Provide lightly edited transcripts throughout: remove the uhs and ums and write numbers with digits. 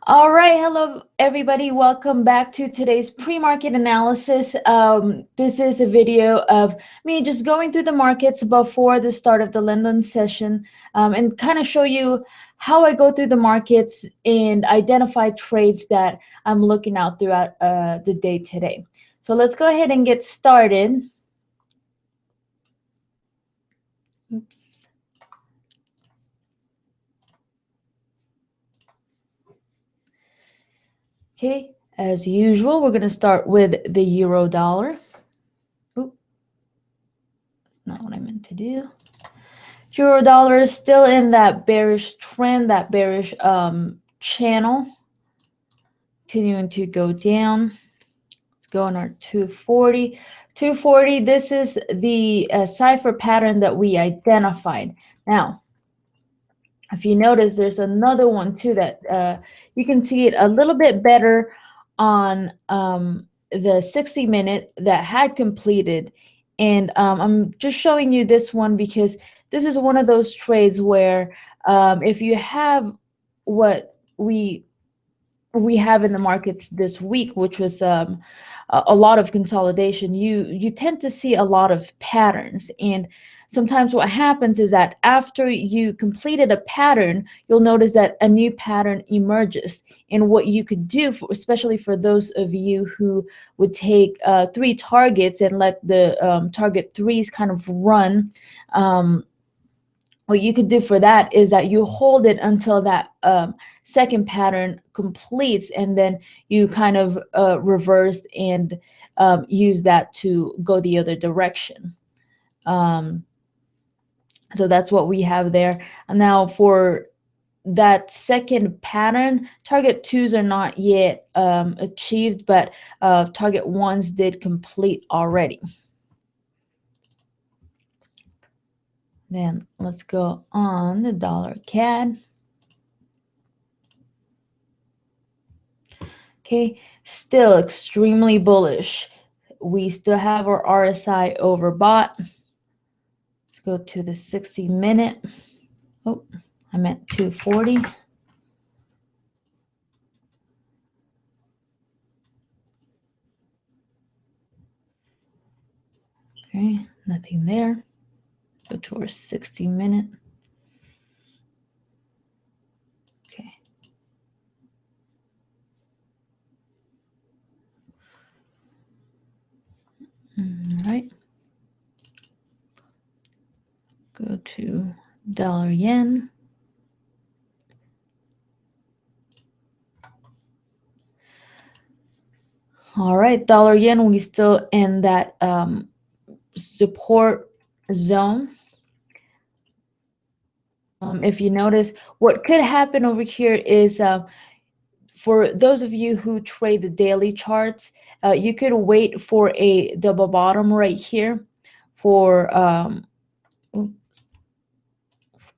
All right, hello everybody. Welcome back to today's pre-market analysis. This is a video of me just going through the markets before the start of the London session and kind of show you how I go through the markets and identify trades that I'm looking out throughout the day today. So let's go ahead and get started. Oops. Okay, as usual, we're going to start with the euro dollar. Oop, not what I meant to do. Euro dollar is still in that bearish trend, that bearish channel, continuing to go down. Let's go on our 240. 240, this is the cipher pattern that we identified. Now, if you notice, there's another one too that you can see it a little bit better on the 60-minute that had completed. And I'm just showing you this one because this is one of those trades where if you have what we have in the markets this week, which was a lot of consolidation, you tend to see a lot of patterns. And sometimes what happens is that after you completed a pattern, you'll notice that a new pattern emerges. And what you could do, especially for those of you who would take 3 targets and let the target 3s kind of run, what you could do for that is that you hold it until that second pattern completes, and then you kind of reverse and use that to go the other direction. So that's what we have there. And now for that second pattern, target 2s are not yet achieved, but target 1s did complete already. Then let's go on the dollar CAD. Okay, still extremely bullish. We still have our RSI overbought. Let's go to the 60-minute. Oh, I meant 240. Okay, nothing there. Go to our 60-minute. Okay. All right. Go to dollar yen. All right, dollar yen, we still in that support zone. If you notice, what could happen over here is for those of you who trade the daily charts, you could wait for a double bottom right here for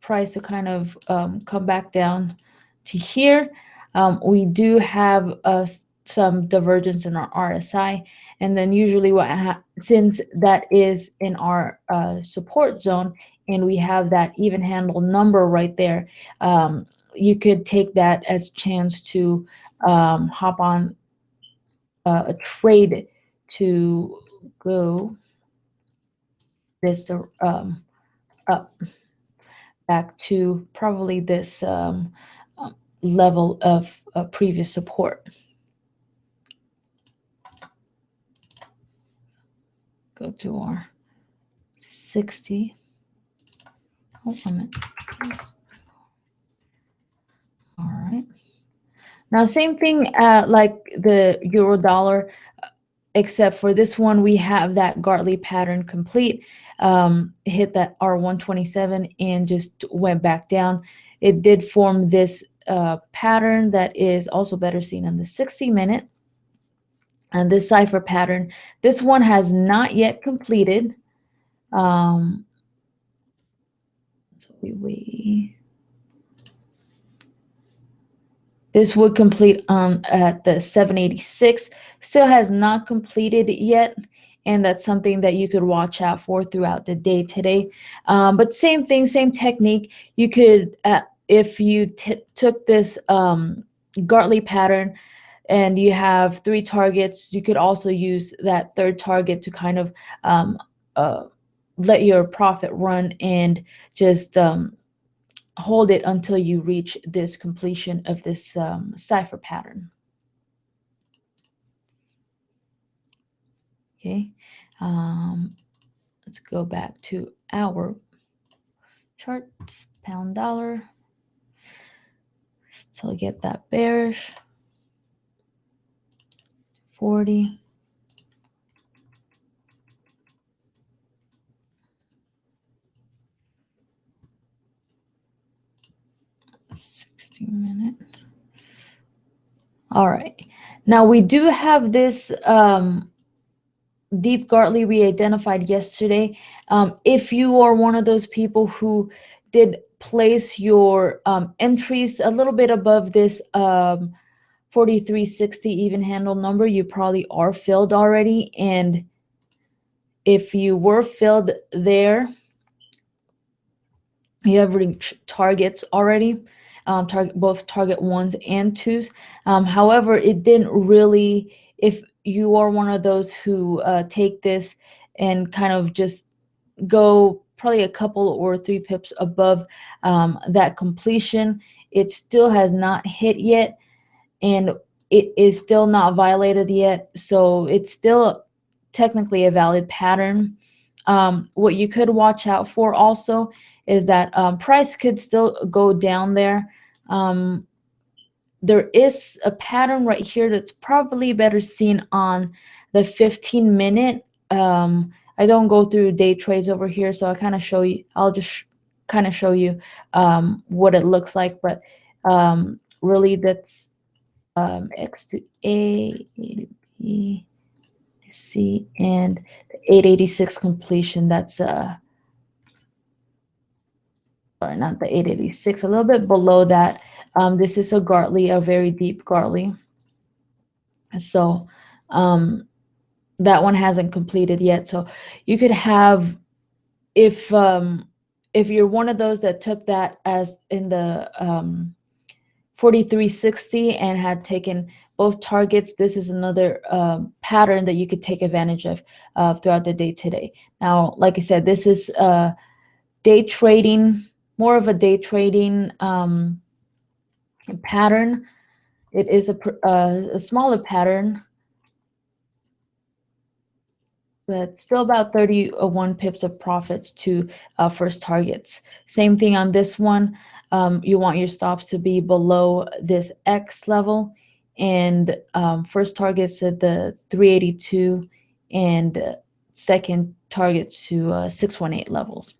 price to kind of come back down to here. We do have some divergence in our RSI, and then usually since that is in our support zone and we have that even handle number right there, you could take that as a chance to hop on a trade to go this up back to probably this level of previous support. Go to our 60. Oh, a minute. All right. Now, same thing like the euro dollar, except for this one, we have that Gartley pattern complete. Hit that R127 and just went back down. It did form this pattern that is also better seen on the 60-minute. And this cipher pattern, this one has not yet completed. So this would complete at the 786. Still has not completed yet, and that's something that you could watch out for throughout the day today. But same thing, same technique. You could, if you took this Gartley pattern, and you have 3 targets, you could also use that third target to kind of let your profit run and just hold it until you reach this completion of this cipher pattern. Okay, let's go back to our charts, pound dollar, still get that bearish 40. Minutes. All right, now we do have this deep Gartley we identified yesterday. If you are one of those people who did place your entries a little bit above this 4360 even handle number, you probably are filled already. And if you were filled there, you have reached targets already, both target 1s and 2s. However, it didn't really, if you are one of those who take this and kind of just go probably a couple or 3 pips above that completion, it still has not hit yet, and it is still not violated yet, so it's still technically a valid pattern. What you could watch out for also is that price could still go down there. There is a pattern right here that's probably better seen on the 15-minute. I don't go through day trades over here, so I kind of show you. I'll just kind of show you what it looks like, but really that's X to A to B to C, and the 886 completion. That's sorry, not the 886, a little bit below that. This is a Gartley, a very deep Gartley. So that one hasn't completed yet. So you could have, if you're one of those that took that as in the 4360 and had taken both targets, this is another pattern that you could take advantage of throughout the day today. Now, like I said, this is day trading, more of a day trading pattern. It is a smaller pattern, but still about 31 pips of profits to first targets. Same thing on this one. You want your stops to be below this X level, and first targets at the 382 and second targets to 618 levels.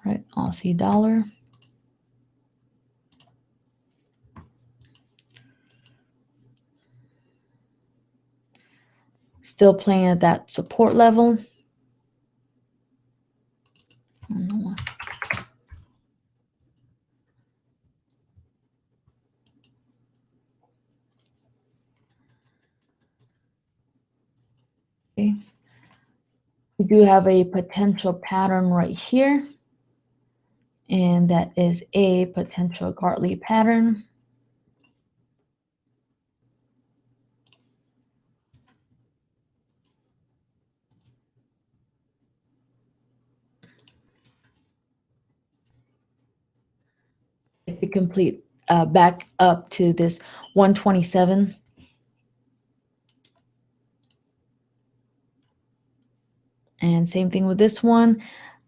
All right, Aussie dollar. Still playing at that support level. Okay. We do have a potential pattern right here, and that is a potential Gartley pattern. To complete back up to this 127. And same thing with this one.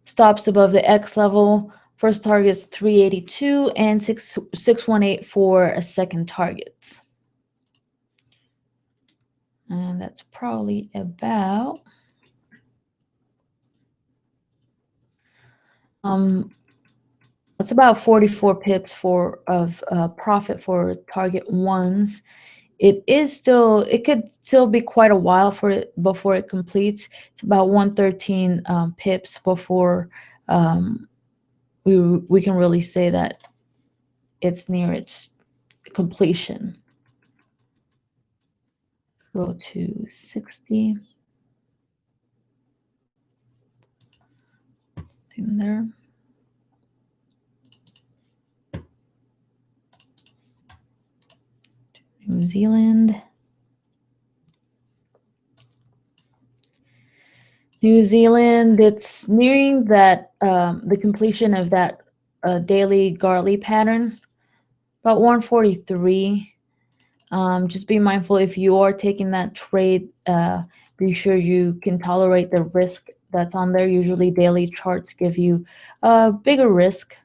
Stops above the X level. First target is 382 and 618 for a second target. And that's probably about it's about 44 pips of profit for target 1s. It could still be quite a while for it before it completes. It's about 113 pips before we can really say that it's near its completion. Go to 60. Nothing there. New Zealand. New Zealand, it's nearing that the completion of that daily Gartley pattern, about 143. Just be mindful if you are taking that trade, be sure you can tolerate the risk that's on there. Usually daily charts give you a bigger risk.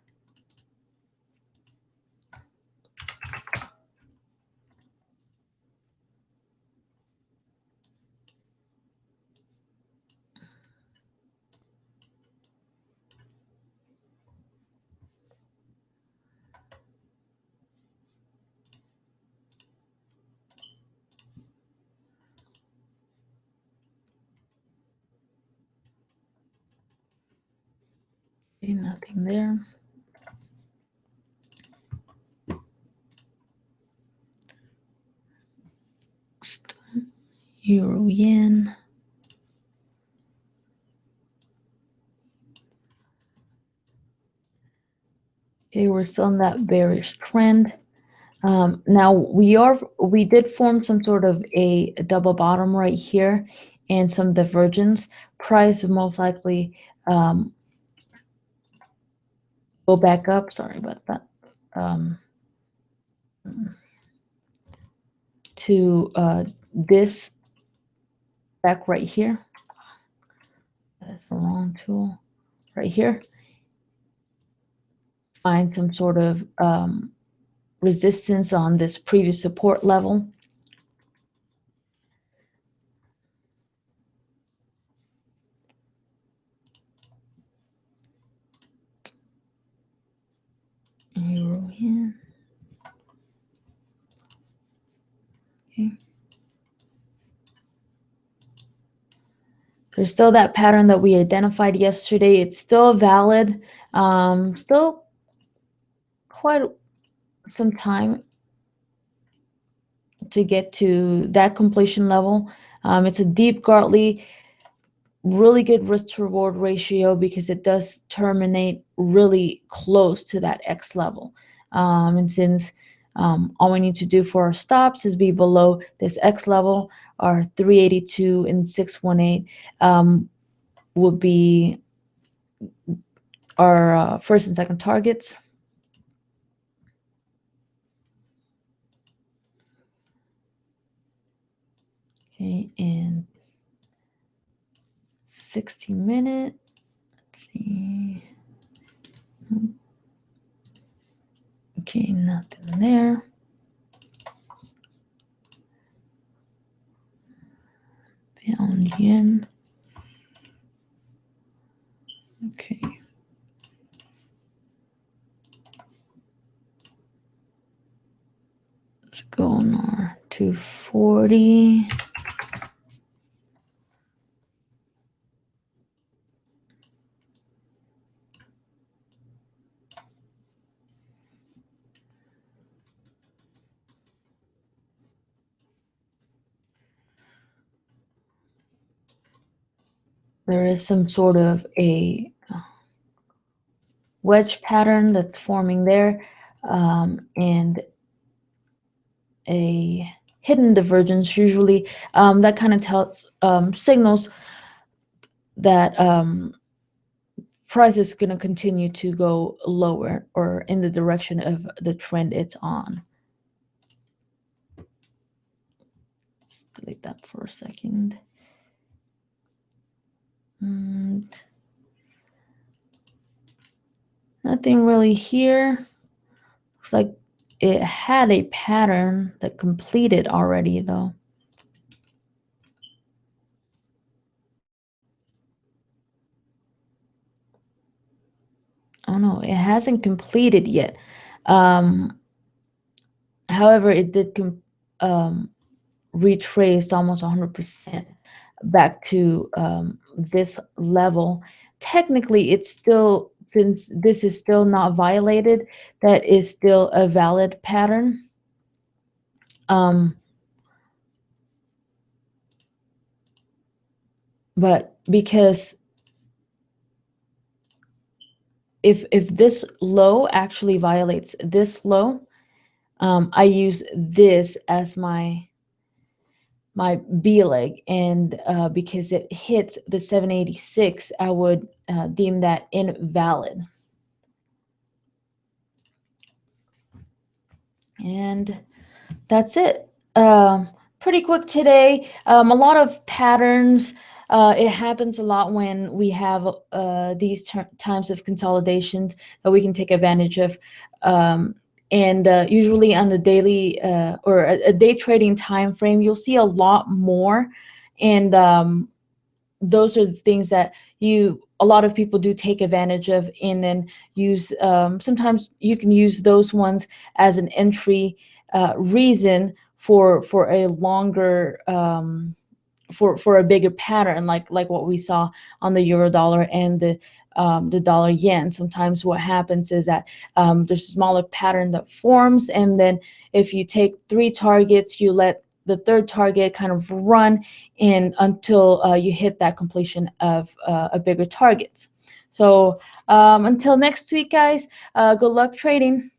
Okay, nothing there. Euro yen. Okay, we're still in that bearish trend. Now we did form some sort of a double bottom right here and some divergence. Price will most likely go back up. Sorry about that. To this back right here. That's the wrong tool. Right here. Find some sort of resistance on this previous support level. Euro yen. Okay. There's still that pattern that we identified yesterday. It's still valid. Still quite some time to get to that completion level. It's a deep Gartley, really good risk to reward ratio because it does terminate really close to that X level. And since all we need to do for our stops is be below this X level, our 382 and 618 would be our first and second targets. Okay, and 60-minute. Let's see. Okay, nothing there. Pound yen. Okay. Let's go on our 240. There is some sort of a wedge pattern that's forming there, and a hidden divergence. Usually that kind of tells signals that price is going to continue to go lower or in the direction of the trend it's on. Let's delete that for a second. Nothing really here. Looks like it had a pattern that completed already though. Oh no, it hasn't completed yet. However, it did retraced almost 100% back to this level. Technically, it's still, since this is still not violated, that is still a valid pattern. But because if this low actually violates this low, I use this as my B leg, and because it hits the 786, I would deem that invalid. And that's it. Pretty quick today. A lot of patterns. It happens a lot when we have these times of consolidations that we can take advantage of. And usually on the daily or a day trading time frame, you'll see a lot more. And those are the things that a lot of people do take advantage of, and then use. Sometimes you can use those ones as an entry reason for a longer for a bigger pattern, like what we saw on the euro dollar and the dollar yen. Sometimes what happens is that there's a smaller pattern that forms, and then if you take 3 targets, you let the third target kind of run in until you hit that completion of a bigger target. So until next week, guys, good luck trading.